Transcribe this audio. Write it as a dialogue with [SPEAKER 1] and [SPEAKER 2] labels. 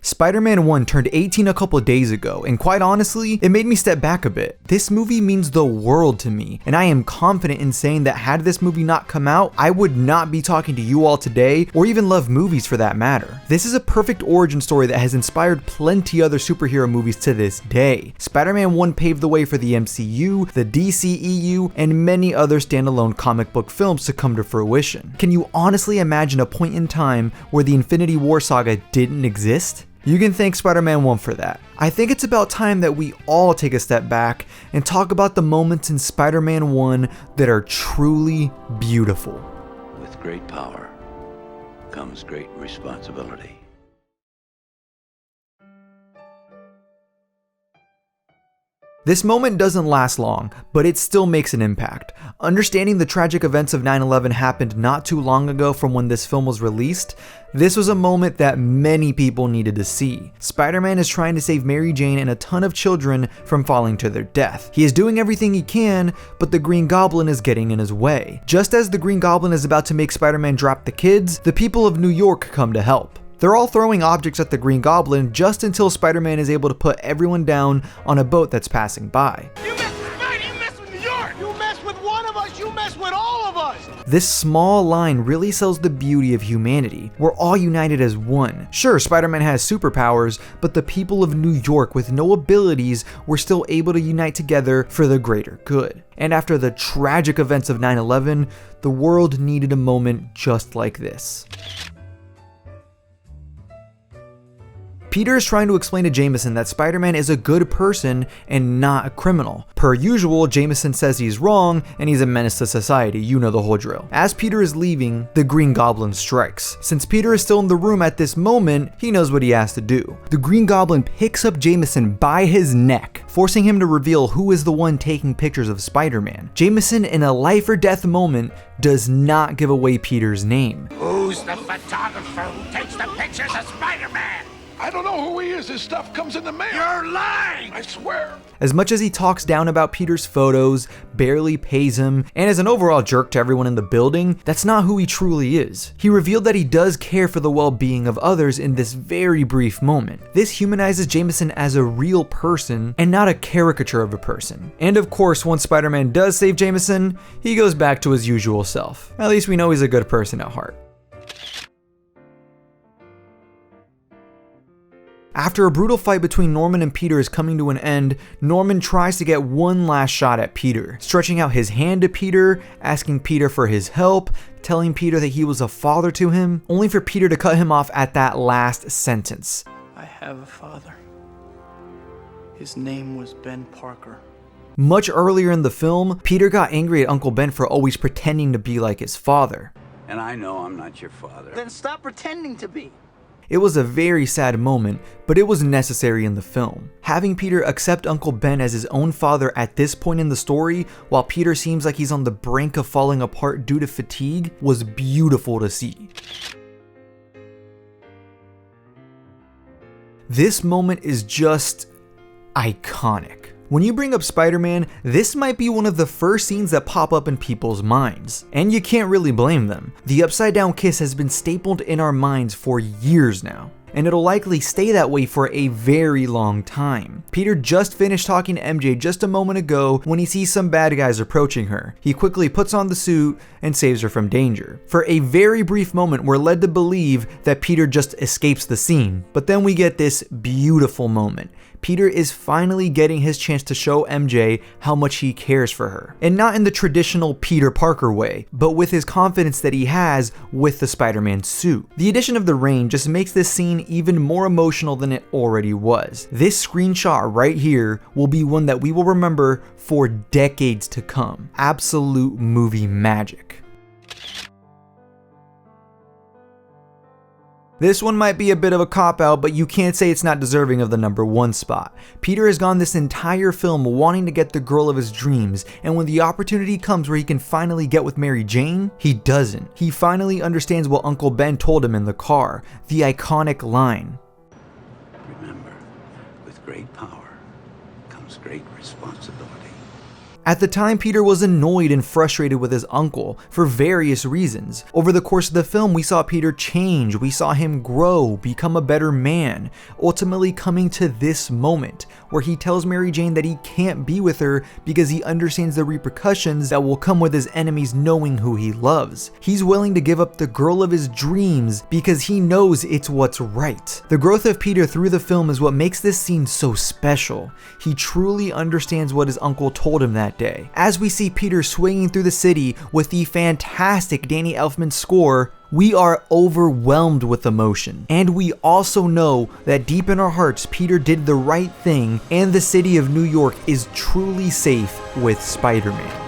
[SPEAKER 1] Spider-Man 1 turned 18 a couple days ago, and quite honestly, it made me step back a bit. This movie means the world to me, and I am confident in saying that had this movie not come out, I would not be talking to you all today, or even love movies for that matter. This is a perfect origin story that has inspired plenty other superhero movies to this day. Spider-Man 1 paved the way for the MCU, the DCEU, and many other standalone comic book films to come to fruition. Can you honestly imagine a point in time where the Infinity War saga didn't exist? You can thank Spider-Man 1 for that. I think it's about time that we all take a step back and talk about the moments in Spider-Man 1 that are truly beautiful.
[SPEAKER 2] With great power comes great responsibility.
[SPEAKER 1] This moment doesn't last long, but it still makes an impact. Understanding the tragic events of 9/11 happened not too long ago from when this film was released, this was a moment that many people needed to see. Spider-Man is trying to save Mary Jane and a ton of children from falling to their death. He is doing everything he can, but the Green Goblin is getting in his way. Just as the Green Goblin is about to make Spider-Man drop the kids, the people of New York come to help. They're all throwing objects at the Green Goblin just until Spider-Man is able to put everyone down on a boat that's passing by.
[SPEAKER 3] You mess with Spidey, you mess with New York! You mess with one of us, you mess with all of us!
[SPEAKER 1] This small line really sells the beauty of humanity. We're all united as one. Sure, Spider-Man has superpowers, but the people of New York with no abilities were still able to unite together for the greater good. And after the tragic events of 9/11, the world needed a moment just like this. Peter is trying to explain to Jameson that Spider-Man is a good person and not a criminal. Per usual, Jameson says he's wrong and he's a menace to society, you know the whole drill. As Peter is leaving, the Green Goblin strikes. Since Peter is still in the room at this moment, he knows what he has to do. The Green Goblin picks up Jameson by his neck, forcing him to reveal who is the one taking pictures of Spider-Man. Jameson, in a life or death moment, does not give away Peter's name.
[SPEAKER 3] Who's the photographer who takes the pictures of Spider-Man?
[SPEAKER 4] I don't know who he is. His stuff comes in the mail.
[SPEAKER 3] You're lying!
[SPEAKER 4] I swear.
[SPEAKER 1] As much as he talks down about Peter's photos, barely pays him, and is an overall jerk to everyone in the building, that's not who he truly is. He revealed that he does care for the well-being of others in this very brief moment. This humanizes Jameson as a real person and not a caricature of a person. And of course, once Spider-Man does save Jameson, he goes back to his usual self. At least we know he's a good person at heart. After a brutal fight between Norman and Peter is coming to an end, Norman tries to get one last shot at Peter, stretching out his hand to Peter, asking Peter for his help, telling Peter that he was a father to him, only for Peter to cut him off at that last sentence.
[SPEAKER 5] I have a father. His name was Ben Parker.
[SPEAKER 1] Much earlier in the film, Peter got angry at Uncle Ben for always pretending to be like his father.
[SPEAKER 2] And I know I'm not your father.
[SPEAKER 5] Then stop pretending to be.
[SPEAKER 1] It was a very sad moment, but it was necessary in the film. Having Peter accept Uncle Ben as his own father at this point in the story, while Peter seems like he's on the brink of falling apart due to fatigue, was beautiful to see. This moment is just iconic. When you bring up Spider-Man, this might be one of the first scenes that pop up in people's minds. And you can't really blame them. The upside down kiss has been stapled in our minds for years now, and it'll likely stay that way for a very long time. Peter just finished talking to MJ just a moment ago when he sees some bad guys approaching her. He quickly puts on the suit and saves her from danger. For a very brief moment, we're led to believe that Peter just escapes the scene, but then we get this beautiful moment. Peter is finally getting his chance to show MJ how much he cares for her. And not in the traditional Peter Parker way, but with his confidence that he has with the Spider-Man suit. The addition of the rain just makes this scene even more emotional than it already was. This screenshot right here will be one that we will remember for decades to come. Absolute movie magic. This one might be a bit of a cop-out, but you can't say it's not deserving of the #1 spot. Peter has gone this entire film wanting to get the girl of his dreams, and when the opportunity comes where he can finally get with Mary Jane, he doesn't. He finally understands what Uncle Ben told him in the car, the iconic line.
[SPEAKER 2] Remember, with great power comes great responsibility.
[SPEAKER 1] At the time, Peter was annoyed and frustrated with his uncle for various reasons. Over the course of the film, we saw Peter change, we saw him grow, become a better man, ultimately coming to this moment where he tells Mary Jane that he can't be with her because he understands the repercussions that will come with his enemies knowing who he loves. He's willing to give up the girl of his dreams because he knows it's what's right. The growth of Peter through the film is what makes this scene so special. He truly understands what his uncle told him that day. As we see Peter swinging through the city with the fantastic Danny Elfman score, we are overwhelmed with emotion. And we also know that deep in our hearts, Peter did the right thing and the city of New York is truly safe with Spider-Man.